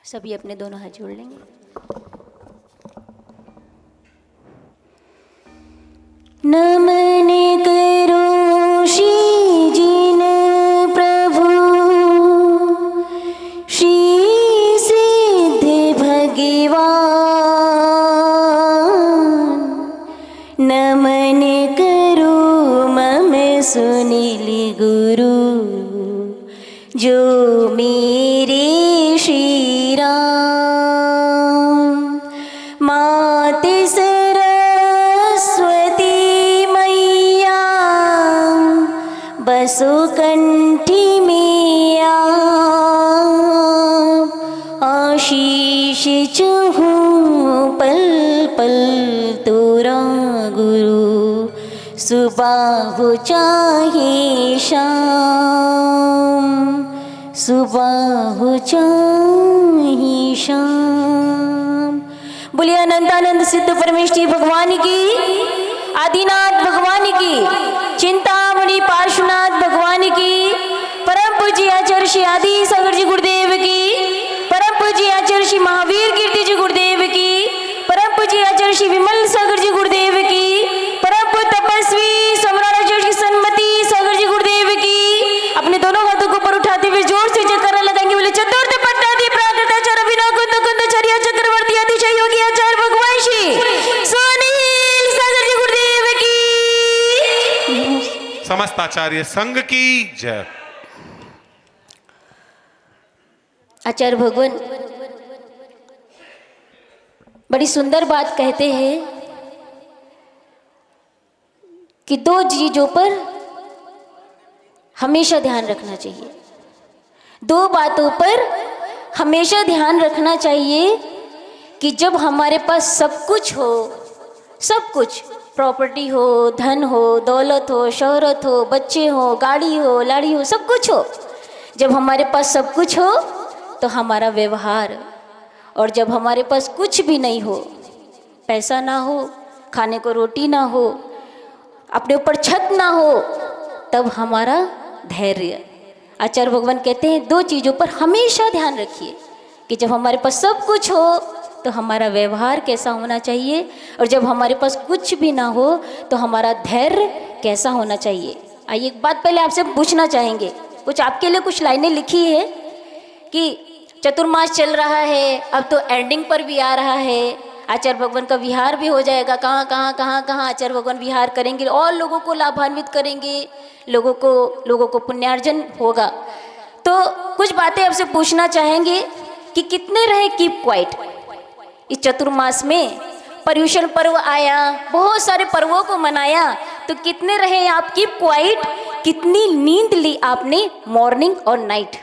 सभी अपने दोनों हाथ जोड़ लेंगे। नमन करो श्री जिन प्रभु श्री सिद्ध भगवान, नमन करो मम सुनील गुरु जो मेरे श्री राम। माते सरस्वती मैया बसो कंठी में आशीष चहूँ पल पल तोरा गुरु, सुबह हो चाहे शाम, सुबह हो चाहे शाम। बोलिए अनंतानंद सिद्ध परमेश्वरी भगवान की, आदिनाथ भगवान की, चिंतामणि पार्श्वनाथ भगवान की, परम पूज्य आचार्य श्री आदि सागर जी गुरुदेव की, परम पूज्य आचार्य श्री महावीर कीर्ति जी गुरुदेव की, परम पूज्य आचार्य श्री विमल सागर जी गुरुदेव की, परम पूज्य तपस्वी सम्राट आचार्य श्री सन्मति सागर जी गुरुदेव की। अपने दोनों हाथों को ऊपर उठाते हुए जोर से जयकारा लगाएंगे। बोले चतुर्थ पट्टाधि प्राकृताचार्य अभिनव कुंद कुंदाचार्य चक्रवर्ती अतिशय योगी आचार्य भगवान श्री सुनील सागर जी गुरुदेव की, समस्त आचार्य संघ की जय। आचार्य भगवान बड़ी सुंदर बात कहते हैं कि दो चीजों पर हमेशा ध्यान रखना चाहिए, दो बातों पर हमेशा ध्यान रखना चाहिए कि जब हमारे पास सब कुछ हो, सब कुछ प्रॉपर्टी हो, धन हो, दौलत हो, शोहरत हो, बच्चे हो, गाड़ी हो, लाड़ी हो, सब कुछ हो, जब हमारे पास सब कुछ हो तो हमारा व्यवहार, और जब हमारे पास कुछ भी नहीं हो, पैसा ना हो, खाने को रोटी ना हो, अपने ऊपर छत ना हो, तब हमारा धैर्य। आचार्य भगवान कहते हैं दो चीज़ों पर हमेशा ध्यान रखिए कि जब हमारे पास सब कुछ हो तो हमारा व्यवहार कैसा होना चाहिए, और जब हमारे पास कुछ भी ना हो तो हमारा धैर्य कैसा होना चाहिए। आइए एक बात पहले आपसे पूछना चाहेंगे, कुछ आपके लिए कुछ लाइनें लिखी है कि चतुर्मास चल रहा है, अब तो एंडिंग पर भी आ रहा है, आचार्य भगवान का विहार भी हो जाएगा, कहाँ कहाँ कहाँ कहाँ आचार्य भगवान विहार करेंगे और लोगों को लाभान्वित करेंगे, लोगों को पुण्यार्जन होगा। तो कुछ बातें आपसे पूछना चाहेंगे कि कितने रहे कीप क्वाइट। इस चतुर्मास में पर्युषण पर्व आया, बहुत सारे पर्वों को मनाया, तो कितने रहे आप कीप क्वाइट, कितनी नींद ली आपने मॉर्निंग और नाइट।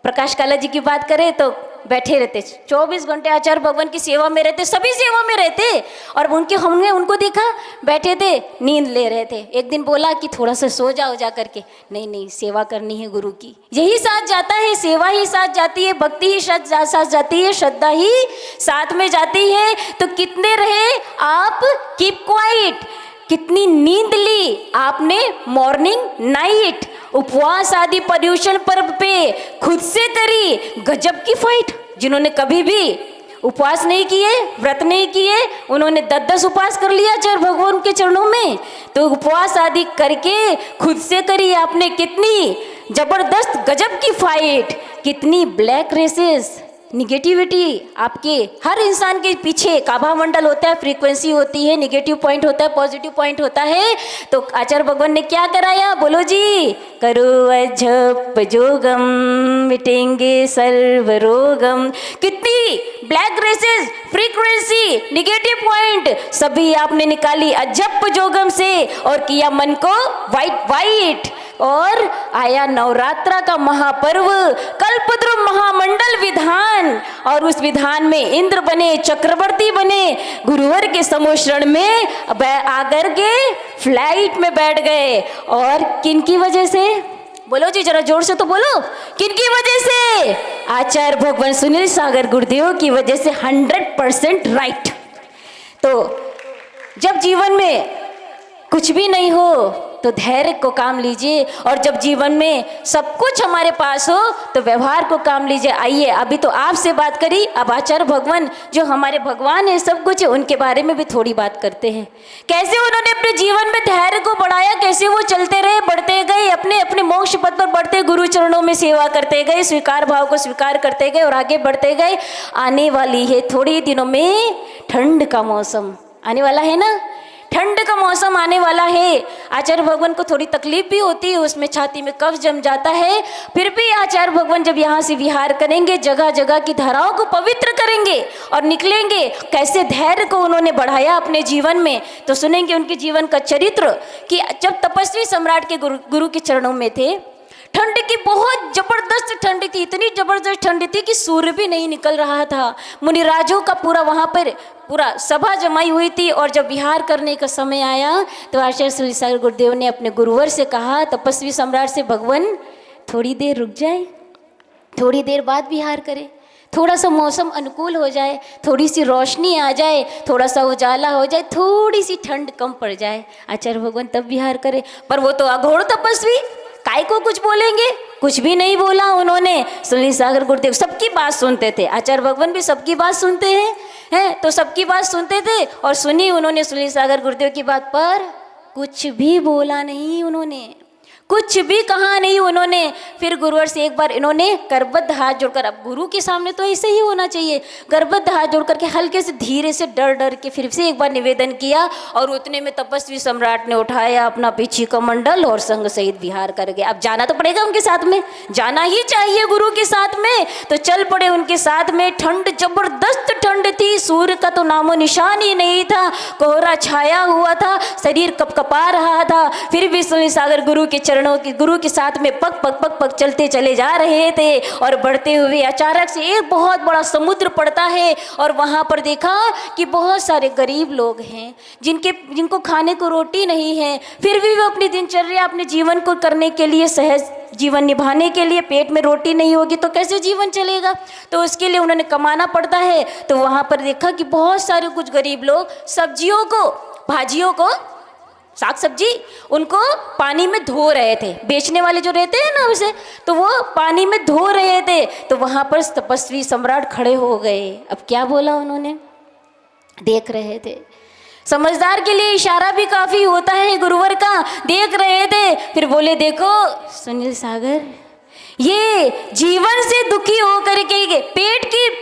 प्रकाश काला जी की बात करें तो बैठे रहते 24 घंटे आचार्य भगवान की सेवा में रहते, सभी सेवा में रहते, और हमने उनको देखा बैठे थे नींद ले रहे थे। एक दिन बोला कि थोड़ा सा सो जाओ जा करके, नहीं सेवा करनी है गुरु की, यही साथ जाता है, सेवा ही साथ जाती है, भक्ति ही साथ जाती है, श्रद्धा ही साथ में जाती है। तो कितने रहे आप कीप क्वाइट, कितनी नींद ली आपने मॉर्निंग नाइट, उपवास आदि पर्युषण पर्व पे खुद से करी गजब की फाइट। जिन्होंने कभी भी उपवास नहीं किए, व्रत नहीं किए, उन्होंने 10-10 उपवास कर लिया आचार्य भगवान के चरणों में, तो उपवास आदि करके खुद से करी आपने कितनी जबरदस्त गजब की फाइट। कितनी ब्लैक रेसेस, निगेटिविटी, आपके हर इंसान के पीछे काबा मंडल होता है, फ्रीक्वेंसी होती है, निगेटिव पॉइंट होता है, पॉजिटिव पॉइंट होता है। तो आचार्य भगवान ने क्या कराया, बोलो जी, करो अजप जोगम मिटेंगे सर्व रोगम। कितनी black races, frequency, negative point सभी आपने निकाली अजप जोगम से, और किया मन को वाइट। और आया नवरात्रा का महापर्व, कल्पद्रुम महामंडल विधान, और उस विधान में इंद्र बने, चक्रवर्ती बने, गुरुवर के समोशरण में आकर के फ्लाइट में बैठ गए। और किन की वजह से, बोलो जी जरा जोर से तो बोलो, किन की वजह से, आचार्य भगवान सुनील सागर गुरुदेव की वजह से 100% राइट। तो जब जीवन में कुछ भी नहीं हो तो धैर्य को काम लीजिए, और जब जीवन में सब कुछ हमारे पास हो तो व्यवहार को काम लीजिए। आइए, अभी तो आपसे बात करी, अब आचार्य भगवान जो हमारे भगवान है, सब कुछ है, उनके बारे में भी थोड़ी बात करते हैं। कैसे उन्होंने अपने जीवन में धैर्य को बढ़ाया, कैसे वो चलते रहे, बढ़ते गए, अपने अपने मोक्ष पथ पर बढ़ते, गुरु चरणों में सेवा करते गए, स्वीकार भाव को स्वीकार करते गए और आगे बढ़ते गए। आने वाली है थोड़ी दिनों में ठंड का मौसम आने वाला है ना, ठंड का मौसम आने वाला है। आचार्य भगवान को थोड़ी तकलीफ भी होती है, उसमें छाती में कफ जम जाता है, फिर भी आचार्य भगवान जब यहाँ से विहार करेंगे, जगह जगह की धाराओं को पवित्र करेंगे और निकलेंगे। कैसे धैर्य को उन्होंने बढ़ाया अपने जीवन में, तो सुनेंगे उनके जीवन का चरित्र कि जब तपस्वी सम्राट के गुरु के चरणों में थे, ठंड की बहुत जबरदस्त ठंड थी, इतनी जबरदस्त ठंड थी कि सूर्य भी नहीं निकल रहा था। मुनिराजों का पूरा वहाँ पर पूरा सभा जमाई हुई थी, और जब विहार करने का समय आया तो आचार्य सूर्यसागर गुरुदेव ने अपने गुरुवर से कहा, तपस्वी सम्राट से, भगवान थोड़ी देर रुक जाए, थोड़ी देर बाद विहार करें, थोड़ा सा मौसम अनुकूल हो जाए, थोड़ी सी रोशनी आ जाए, थोड़ा सा उजाला हो जाए, थोड़ी सी ठंड कम पड़ जाए, आचार्य भगवान तब विहार करें। पर वो तो अघोर तपस्वी, काय को कुछ बोलेंगे, कुछ भी नहीं बोला उन्होंने। सूर्यसागर गुरुदेव सबकी बात सुनते थे, आचार्य भगवान भी सबकी बात सुनते हैं, तो सबकी बात सुनते थे, और सुनी उन्होंने सूर्यसागर गुरुदेव की बात, पर कुछ भी बोला नहीं उन्होंने, कुछ भी कहा नहीं उन्होंने। फिर गुरुवर से एक बार इन्होंने करबद्ध हाथ जोड़कर, अब गुरु के सामने तो ऐसे ही होना चाहिए, करबद्ध हाथ जोड़कर के हल्के से धीरे से डर डर के फिर से एक बार निवेदन किया, और उतने में तपस्वी सम्राट ने उठाया अपना पीछे का मंडल और संग सहित विहार कर गए। अब जाना तो पड़ेगा उनके साथ में, जाना ही चाहिए गुरु के साथ में, तो चल पड़े उनके साथ में। ठंड जबरदस्त ठंड थी, सूर्य का तो नामो निशान ही नहीं था, कोहरा छाया हुआ था, शरीर कपकपा रहा था, फिर भी सूर्यसागर गुरु के साथ में पग पग पग पग चलते चले जा रहे थे। और बढ़ते हुए अचानक से एक बहुत बड़ा समुद्र पड़ता है, और वहाँ पर देखा कि बहुत सारे गरीब लोग हैं जिनको खाने को रोटी नहीं है, फिर भी वो अपनी दिनचर्या, अपने जीवन को करने के लिए, सहज जीवन निभाने के लिए, पेट में रोटी नहीं होगी तो कैसे जीवन चलेगा, तो उसके लिए उन्होंने कमाना पड़ता है। तो वहाँ पर देखा कि बहुत सारे कुछ गरीब लोग सब्जियों को, भाजियों को, साग सब्जी, उनको पानी में धो रहे थे, बेचने वाले जो रहते हैं ना उसे, तो वो पानी में धो रहे थे। तो वहाँ पर तपस्वी सम्राट खड़े हो गए। अब क्या बोला उन्होंने, देख रहे थे, समझदार के लिए इशारा भी काफ़ी होता है गुरुवर का, देख रहे थे। फिर बोले, देखो सुनील सागर, ये जीवन से दुखी होकर के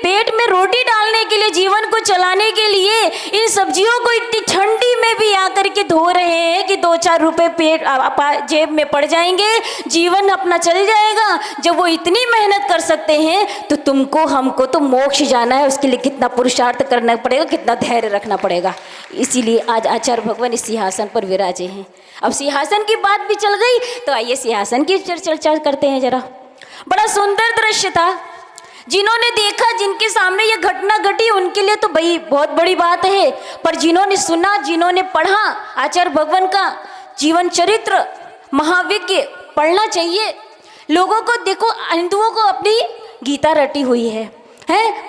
पेट में रोटी डालने के लिए, जीवन को चलाने के लिए इन सब्जियों को इतनी ठंडी में भी आकर के धो रहे हैं कि 2-4 रुपए पेट जेब में पड़ जाएंगे, जीवन अपना चल जाएगा। जब वो इतनी मेहनत कर सकते हैं तो तुमको हमको तो मोक्ष जाना है, उसके लिए कितना पुरुषार्थ करना पड़ेगा, कितना धैर्य रखना पड़ेगा। इसीलिए आज आचार्य भगवान इस सिंहासन पर विराजे हैं। अब सिंहासन की बात भी चल गई, तो आइए सिंहासन की चर्चा करते हैं जरा। बड़ा सुंदर दृश्य था, जिन्होंने देखा, जिनके सामने ये घटना घटी, उनके लिए तो भाई बहुत बड़ी बात है, पर जिन्होंने सुना, जिन्होंने पढ़ा आचार्य भगवान का जीवन चरित्र, महाविज्ञ पढ़ना चाहिए लोगों को। देखो, हिंदुओं को अपनी गीता रटी हुई है,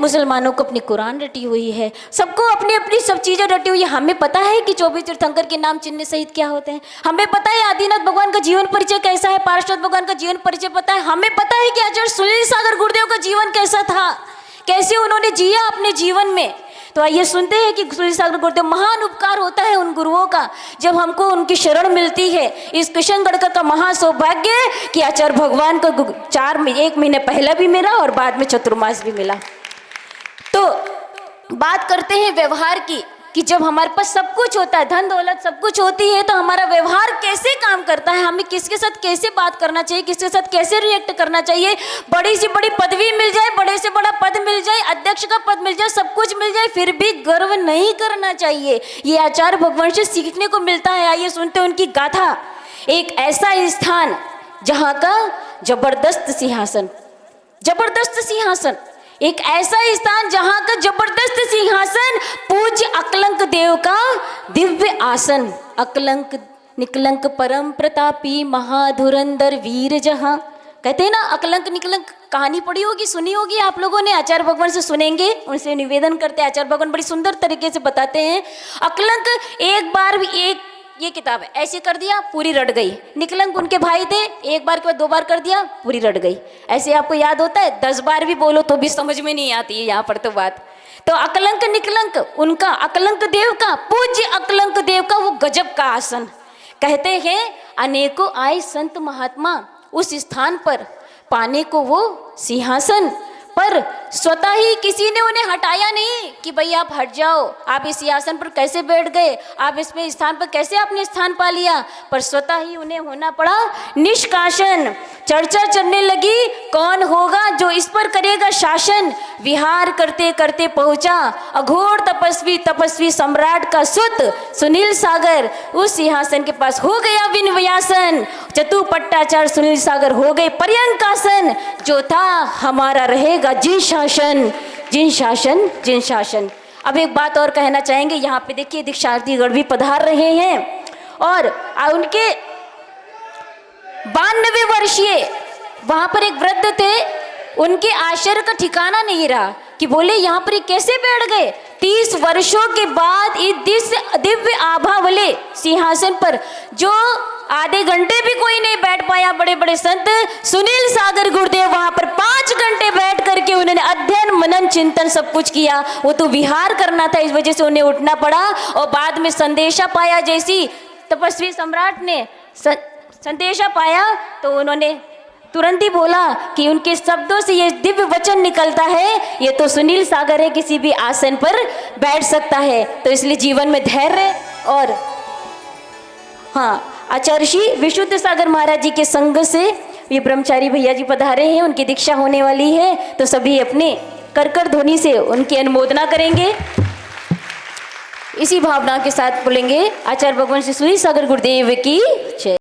मुसलमानों को अपनी कुरान रटी हुई है, सबको अपनी अपनी सब चीज़ें रटी हुई है। हमें पता है कि 24 तीर्थंकर के नाम चिन्ह सहित क्या होते हैं, हमें पता है आदिनाथ भगवान का जीवन परिचय कैसा है, पार्षद भगवान का जीवन परिचय पता है, हमें पता है कि आचार्य सूर्यसागर गुरुदेव का जीवन कैसा था, कैसे उन्होंने जिया अपने जीवन में। तो आइए सुनते हैं कि सूर्यसागर गुरुदेव, महान उपकार होता है उन गुरुओं का जब हमको उनकी शरण मिलती है। इस किशनगढ़ का महा सौभाग्य कि आचार्य भगवान का 1 महीने पहले भी मिला और बाद में चतुर्मास भी मिला। तो बात करते हैं व्यवहार की, कि जब हमारे पास सब कुछ होता है, धन दौलत सब कुछ होती है, तो हमारा व्यवहार कैसे काम करता है, हमें किसके साथ कैसे बात करना चाहिए, किसके साथ कैसे रिएक्ट करना चाहिए। बड़ी से बड़ी पदवी मिल जाए, बड़े से बड़ा पद मिल जाए, अध्यक्ष का पद मिल जाए, सब कुछ मिल जाए, फिर भी गर्व नहीं करना चाहिए। ये आचार्य भगवान से सीखने को मिलता है। आइए सुनते हैं उनकी गाथा। एक ऐसा स्थान जहाँ का जबरदस्त सिंहासन, जबरदस्त सिंहासन, एक ऐसा स्थान जहाँ का जबरदस्त सिंहासन, पूज्य अकलंक देव का दिव्य आसन। अकलंक निकलंक परम प्रतापी महाधुरंधर वीर जहाँ, कहते हैं ना, अकलंक निकलंक कहानी पढ़ी होगी, सुनी होगी आप लोगों ने, आचार्य भगवान से सुनेंगे, उनसे निवेदन करते हैं। आचार्य भगवान बड़ी सुंदर तरीके से बताते हैं। अकलंक एक बार भी, एक ये किताब है, ऐसे कर दिया पूरी रट गई। निकलंक उनके भाई थे, एक बार के बाद 2 बार कर दिया पूरी रट गई। ऐसे आपको याद होता है, 10 बार भी बोलो तो भी समझ में नहीं आती है यहाँ पर तो बात। तो अकलंक निकलंक उनका, अकलंक देव का, पूज्य अकलंक देव का वो गजब का आसन। कहते हैं अनेकों आए संत महात्मा उस स्थान पर पाने को वो सिंहासन, पर स्वतः ही किसी ने उन्हें हटाया नहीं कि भाई आप हट जाओ, आप इस सिंहासन पर कैसे बैठ गए, आप इसमें स्थान पर कैसे आपने स्थान पा लिया, पर स्वतः ही उन्हें होना पड़ा निष्कासन। चर्चा चलने लगी कौन होगा जो इस पर करेगा शासन। विहार करते करते पहुंचा अघोर तपस्वी सम्राट का सुत सुनील सागर, उस सिंहासन के पास हो गया विनव्यासन। चतुपट्टाचार्य सुनील सागर हो गए पर्यंकासन, जो था हमारा रहेगा जिन शासन, जिन शासन, जिन शासन। अब एक बात और कहना चाहेंगे, यहाँ पे देखिए दीक्षार्थीगण भी पधार रहे हैं और उनके 92 वर्षीय वहां पर एक वृद्ध थे, उनके आश्चर्य का ठिकाना नहीं रहा कि बोले यहाँ पर कैसे बैठ गए। 30 वर्षों के बाद इस दिव्य आभा वाले सिंहासन पर जो आधे घंटे भी कोई नहीं बैठ पाया, बड़े बड़े संत सुनील सागर गुरुदेव वहां पर 5 घंटे बैठ करके उन्होंने अध्ययन मनन चिंतन सब कुछ किया। वो तो विहार करना था, इस वजह से उन्हें उठना पड़ा। और बाद में संदेशा पाया, जैसी तपस्वी सम्राट ने संदेशा पाया तो उन्होंने तुरंत ही बोला कि उनके शब्दों से ये दिव्य वचन निकलता है, ये तो सुनील सागर है, किसी भी आसन पर बैठ सकता है। तो इसलिए जीवन में धैर्य और हाँ, आचार्य श्री विशुद्ध सागर महाराज जी के संग से ये ब्रह्मचारी भैया जी पधारे हैं, उनकी दीक्षा होने वाली है, तो सभी अपने करकर ध्वनि से उनकी अनुमोदना करेंगे। इसी भावना के साथ बोलेंगे आचार्य भगवान श्री सुनील सागर गुरुदेव की जय।